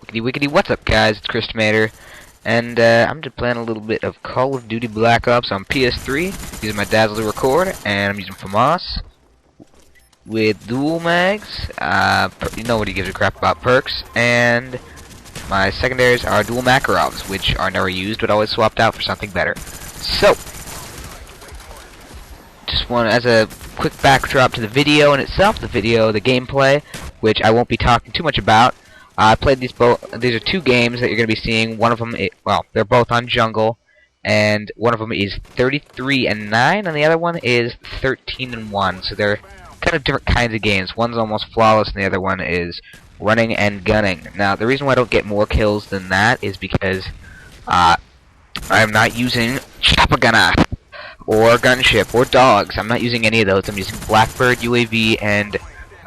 Wickedy wickedy, what's up guys, it's Chris Tomater, and I'm just playing a little bit of Call of Duty Black Ops on PS3, using my Dazzle record, and I'm using Famas, with dual mags, nobody gives a crap about perks, and my secondaries are dual Makarovs, which are never used, but always swapped out for something better. So, just want as a quick backdrop to the video in itself, the gameplay, which I won't be talking too much about. I played these both. These are two games that you're going to be seeing. One of them, well, they're both on Jungle, and one of them is 33-9, and the other one is 13-1. So they're kind of different kinds of games. One's almost flawless, and the other one is running and gunning. Now, the reason why I don't get more kills than that is because I'm not using chopper gunner or gunship or dogs. I'm not using any of those. I'm using Blackbird, UAV, and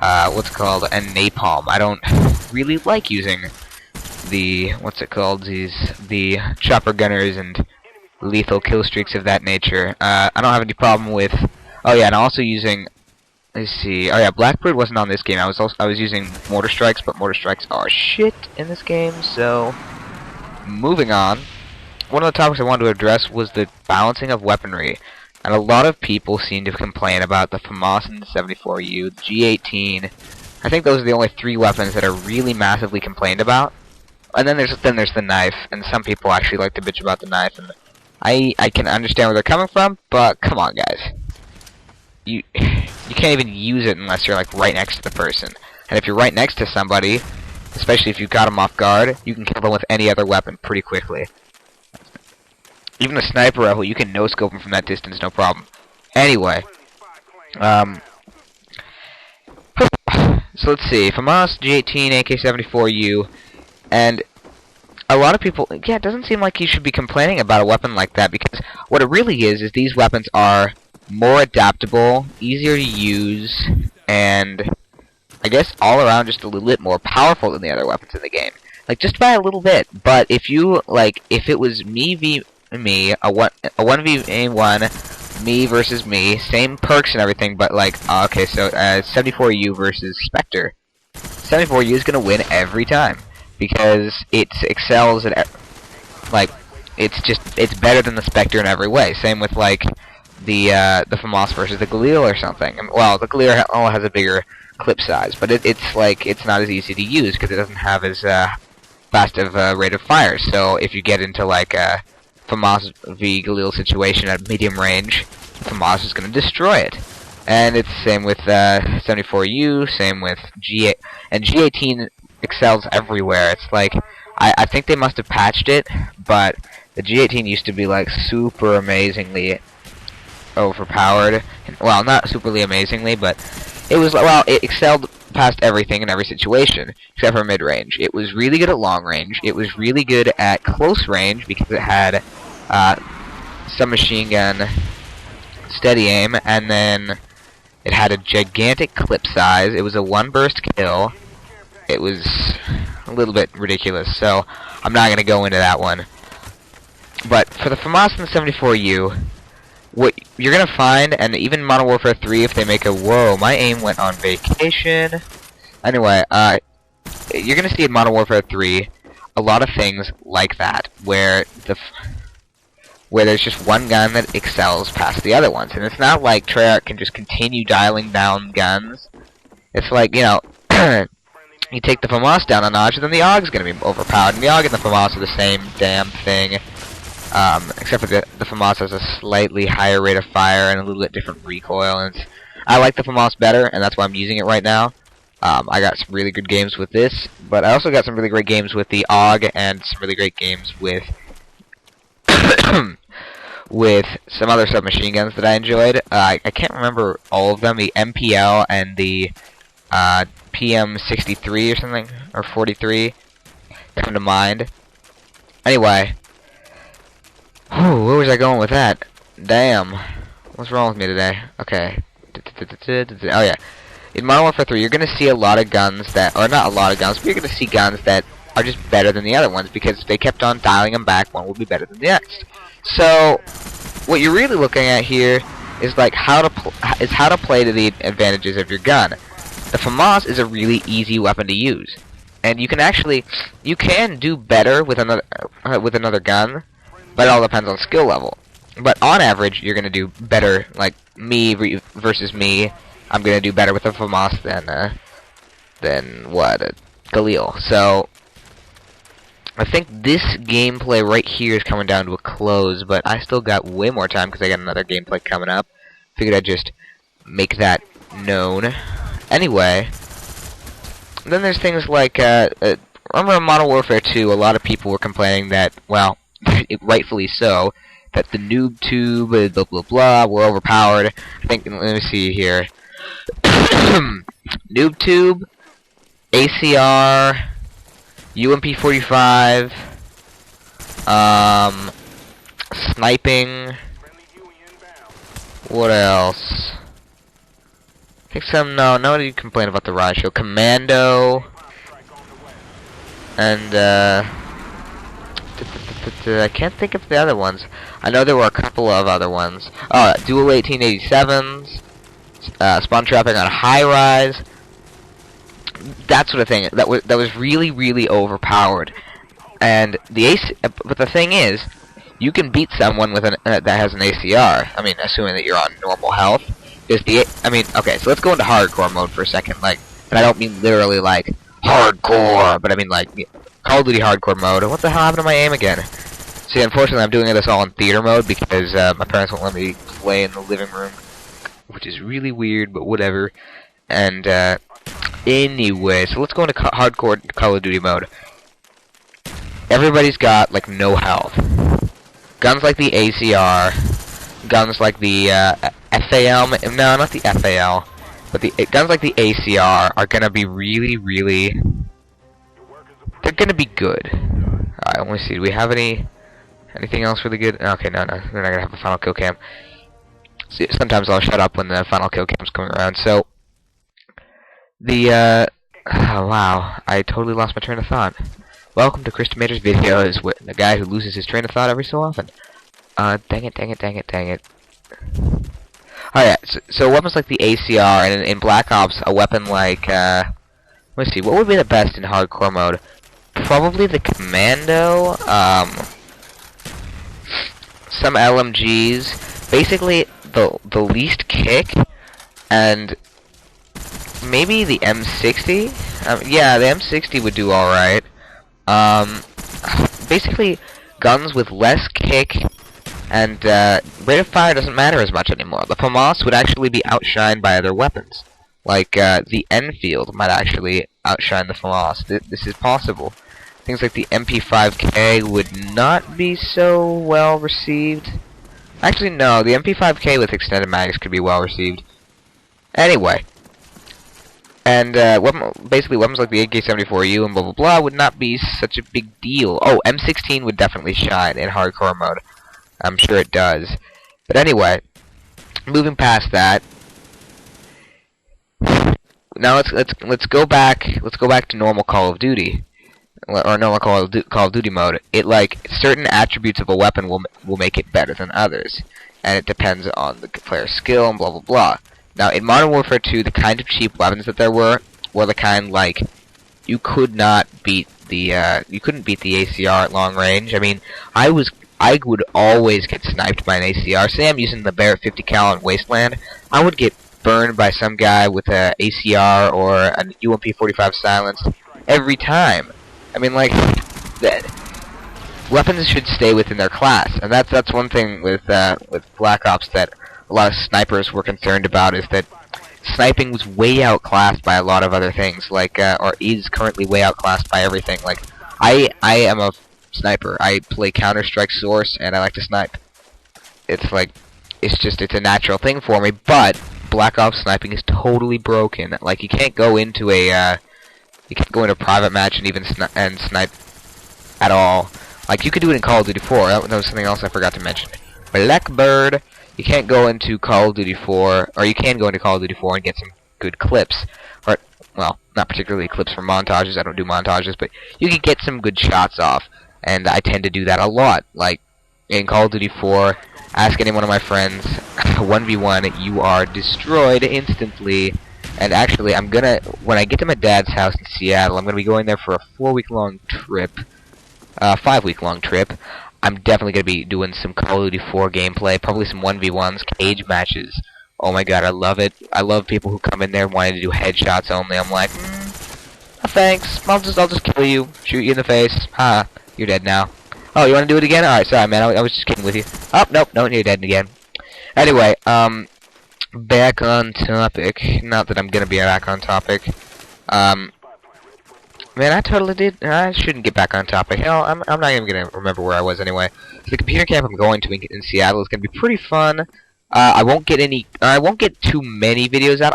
and napalm. I don't really like using the the chopper gunners and lethal kill streaks of that nature. I don't have any problem with. Oh yeah, and also using. Let's see. Oh yeah, Blackbird wasn't on this game. I was using mortar strikes, but mortar strikes are shit in this game. So moving on. One of the topics I wanted to address was the balancing of weaponry. And a lot of people seem to complain about the Famas and the 74U, the G18. I think those are the only three weapons that are really massively complained about. And then there's the knife, and some people actually like to bitch about the knife. And I can understand where they're coming from, but come on, guys. You can't even use it unless you're like right next to the person. And if you're right next to somebody, especially if you got them off guard, you can kill them with any other weapon pretty quickly. Even a sniper rifle, you can no-scope them from that distance, no problem. Anyway, so let's see, Famas, G18, AK-74U, and a lot of people, yeah, it doesn't seem like you should be complaining about a weapon like that, because what it really is these weapons are more adaptable, easier to use, and I guess all around just a little bit more powerful than the other weapons in the game. Like, just by a little bit, but if you, like, if it was me v me, a 1v1, me versus me, same perks and everything, but like, okay, so 74U versus Spectre. 74U is gonna win every time because it excels at, like, it's better than the Spectre in every way. Same with like the Famas versus the Galil or something. Well, the Galil has a bigger clip size, but it's not as easy to use because it doesn't have as fast of a rate of fire. So if you get into like Famas v Galil situation at medium range, Famas is going to destroy it. And it's the same with 74U, same with G8, and G18 excels everywhere. It's like, I think they must have patched it, but the G18 used to be like super amazingly overpowered. Well, not superly amazingly, but it was, well, it excelled past everything in every situation, except for mid-range. It was really good at long range. It was really good at close range because it had submachine gun steady aim, and then it had a gigantic clip size. It was a one-burst kill. It was a little bit ridiculous, so I'm not going to go into that one. But for the Famas and the 74U, what you're going to find, and even Modern Warfare 3, if they make a, whoa, my aim went on vacation. Anyway, you're going to see in Modern Warfare 3 a lot of things like that, where there's just one gun that excels past the other ones. And it's not like Treyarch can just continue dialing down guns. It's like, you know, you take the Famas down a notch, and then the AUG's going to be overpowered. And the AUG and the Famas are the same damn thing. Except for the Famas has a slightly higher rate of fire and a little bit different recoil. And I like the Famas better, and that's why I'm using it right now. I got some really good games with this, but I also got some really great games with the AUG and some really great games with with some other submachine guns that I enjoyed. I can't remember all of them. The MPL and the PM63 or something, or 43 come to mind. Anyway. Whew, where was I going with that? Damn. What's wrong with me today? Okay. Oh yeah. In Modern Warfare 3, you're going to see a lot of guns that, or not a lot of guns, but you're going to see guns that are just better than the other ones, because if they kept on dialing them back, one will be better than the next. So, what you're really looking at here is like how to play to the advantages of your gun. The Famas is a really easy weapon to use. And you can do better with another gun, but it all depends on skill level. But on average, you're gonna do better. Like me versus me, I'm gonna do better with a Famas than what Galil. So I think this gameplay right here is coming down to a close, but I still got way more time because I got another gameplay coming up. Figured I'd just make that known. Anyway, then there's things like, remember in Modern Warfare 2, a lot of people were complaining that, well, rightfully so, that the noob tube, blah blah blah, were overpowered. I think, let me see here. Noob tube, ACR, UMP45, sniping, what else? I think nobody complained about the riot show. Commando, and, I can't think of the other ones. I know there were a couple of other ones. Dual 1887s, spawn trapping on high rise, that sort of thing. That was really, really overpowered. And but the thing is, you can beat someone with that has an ACR. I mean, assuming that you're on normal health. Okay, so let's go into hardcore mode for a second. Like, and I don't mean literally like hardcore, but I mean like Call of Duty hardcore mode. What the hell happened to my aim again? See, unfortunately, I'm doing this all in theater mode because my parents won't let me play in the living room, which is really weird, but whatever. And anyway, so let's go into hardcore Call of Duty mode. Everybody's got like no health. Guns like the ACR, guns like the FAL. No, not the FAL, but the guns like the ACR are gonna be really, really. They're gonna be good. Alright, let me see. Do we have anything else really good? Okay, no, they're not gonna have a final kill cam. See, sometimes I'll shut up when the final kill cam's coming around. So the oh, wow, I totally lost my train of thought. Welcome to Chris Tomator's videos with the guy who loses his train of thought every so often. Dang it. Alright, so weapons like the ACR, and in Black Ops, a weapon like, let me see, what would be the best in hardcore mode? Probably the Commando, some LMGs, basically the least kick, and maybe the M60? Yeah, the M60 would do alright. Basically, guns with less kick, and rate of fire doesn't matter as much anymore. The Famas would actually be outshined by other weapons. Like, the Enfield might actually outshine the Famas. This is possible. Things like the MP5K would not be so well received. Actually, no, the MP5K with extended mags could be well received. Anyway. And, basically weapons like the AK-74U and blah blah blah would not be such a big deal. Oh, M16 would definitely shine in hardcore mode. I'm sure it does. But anyway, moving past that, now let's go back to normal Call of Duty, or normal Call of Duty mode. It like certain attributes of a weapon will make it better than others, and it depends on the player's skill and blah blah blah. Now in Modern Warfare 2, the kind of cheap weapons that there were the kind like you couldn't beat the ACR at long range. I mean, I would always get sniped by an ACR. Say I'm using the Barrett 50 cal in Wasteland, I would get burned by some guy with a ACR or an UMP45 silenced every time. I mean, like, weapons should stay within their class, and that's one thing with Black Ops that a lot of snipers were concerned about, is that sniping was way outclassed by a lot of other things, like, or is currently way outclassed by everything. Like, I am a sniper. I play Counter-Strike Source, and I like to snipe. It's like, it's a natural thing for me, but Black Ops sniping is totally broken. Like, you can't go into a private match and even snipe at all. Like, you could do it in Call of Duty 4. That was something else I forgot to mention. Blackbird, you can't go into Call of Duty 4, or you can go into Call of Duty 4 and get some good clips. Or, well, not particularly clips from montages. I don't do montages, but you can get some good shots off. And I tend to do that a lot. Like, in Call of Duty 4, ask any one of my friends, 1v1, you are destroyed instantly. And actually, I'm gonna, when I get to my dad's house in Seattle, I'm gonna be going there for a 4-week-long trip, 5-week-long trip. I'm definitely gonna be doing some Call of Duty 4 gameplay, probably some 1v1s, cage matches. Oh my god, I love it. I love people who come in there wanting to do headshots only. I'm like, no thanks. I'll just kill you, shoot you in the face. Ha, you're dead now. Oh, you want to do it again? Alright, sorry, man. I was just kidding with you. Oh, nope, no, you're dead again. Anyway, back on topic. Not that I'm gonna be back on topic. Man, I totally did. I shouldn't get back on topic. Hell, I'm not even gonna remember where I was anyway. So the computer camp I'm going to in Seattle is gonna be pretty fun. I won't get too many videos out.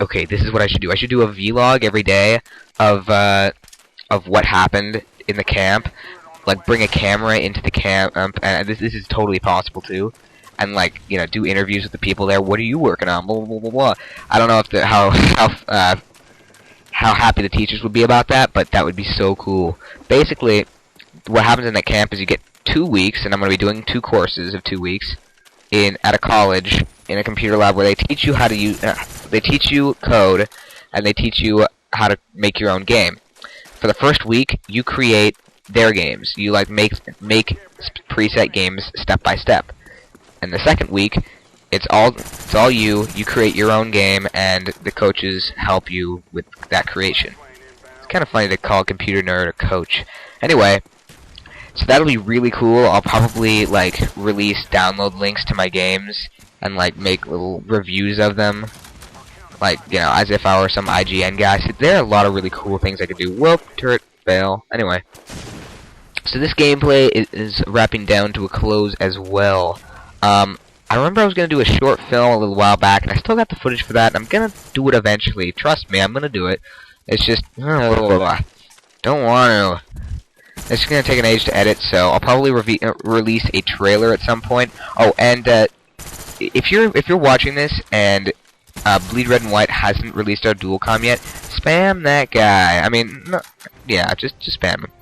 Okay, this is what I should do. I should do a vlog every day of what happened in the camp. Like, bring a camera into the camp, and this is totally possible too. And like, you know, do interviews with the people there. What are you working on? Blah blah blah blah. I don't know if how happy the teachers would be about that, but that would be so cool. Basically, what happens in that camp is you get 2 weeks, and I'm going to be doing 2 courses of 2 weeks at a college in a computer lab where they teach you how to use. They teach you code, and they teach you how to make your own game. For the first week, you create their games. You like make preset games step by step. And the second week, it's all you. You create your own game, and the coaches help you with that creation. It's kind of funny to call a computer nerd a coach. Anyway, so that'll be really cool. I'll probably like release download links to my games and like make little reviews of them, like, you know, as if I were some IGN guy. So there are a lot of really cool things I could do. Whoop, turret, fail. Anyway, so this gameplay is wrapping down to a close as well. I remember I was going to do a short film a little while back, and I still got the footage for that, and I'm going to do it eventually. Trust me, I'm going to do it. It's just, don't want to. It's going to take an age to edit, so I'll probably release a trailer at some point. Oh, and if you're watching this and Bleed Red and White hasn't released our dual com yet, spam that guy. I mean, no, yeah, just spam him.